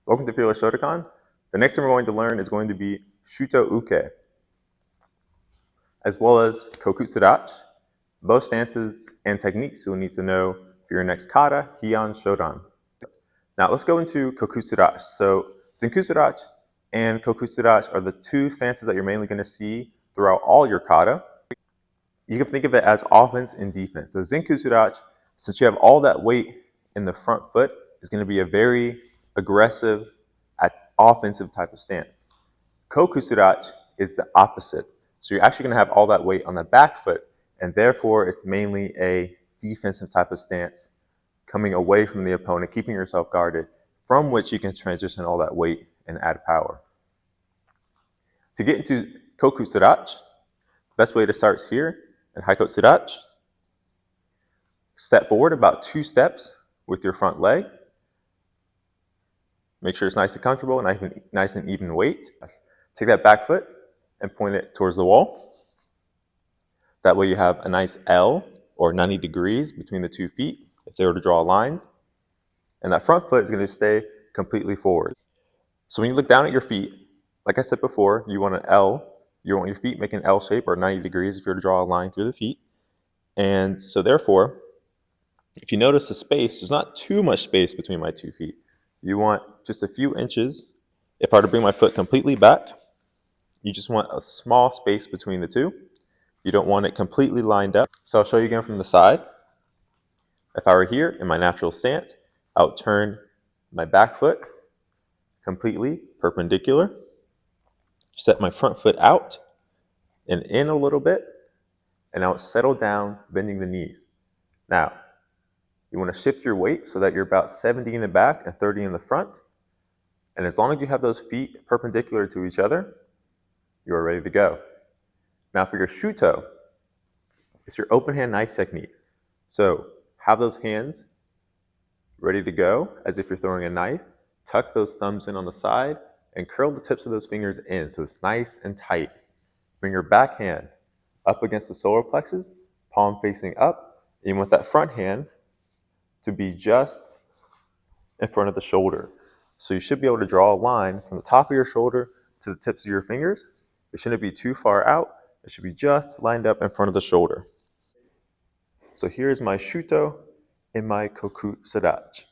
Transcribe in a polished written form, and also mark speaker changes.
Speaker 1: Welcome to Fearless Shotokan. The next thing we're going to learn is going to be Shuto Uke, as well as Kokutsudachi, both stances and techniques you'll need to know for your next kata, Heian, Shodan. Now let's go into Kokutsudachi. So Zenkusudachi and Kokutsudachi are the two stances that you're mainly going to see throughout all your kata. You can think of it as offense and defense. So Zenkusudachi, since you have all that weight in the front foot, is going to be a very aggressive, offensive type of stance. Kokutsudachi is the opposite. So you're actually going to have all that weight on the back foot, and therefore it's mainly a defensive type of stance, coming away from the opponent, keeping yourself guarded, from which you can transition all that weight and add power. To get into Kokutsudachi, the best way to start is here in Haikotsudachi. Step forward about 2 steps with your front leg. Make sure it's nice and comfortable, nice and even weight. Take that back foot and point it towards the wall. That way you have a nice L, or 90 degrees, between the 2 feet, if they were to draw lines. And that front foot is going to stay completely forward. So when you look down at your feet, like I said before, you want an L. You want your feet make an L shape, or 90 degrees if you were to draw a line through the feet. And so therefore, if you notice the space, there's not too much space between my 2 feet. You want just a few inches. If I were to bring my foot completely back, you just want a small space between the two. You don't want it completely lined up. So I'll show you again from the side. If I were here in my natural stance, I would turn my back foot completely perpendicular, set my front foot out and in a little bit, and I would settle down, bending the knees. Now, you want to shift your weight so that you're about 70 in the back and 30 in the front. And as long as you have those feet perpendicular to each other, you are ready to go. Now for your Shuto, it's your open hand knife techniques. So have those hands ready to go as if you're throwing a knife. Tuck those thumbs in on the side and curl the tips of those fingers in so it's nice and tight. Bring your back hand up against the solar plexus, palm facing up. And you want that front hand to be just in front of the shoulder. So you should be able to draw a line from the top of your shoulder to the tips of your fingers. It shouldn't be too far out. It should be just lined up in front of the shoulder. So here's my Shuto and my Kokutsudachi.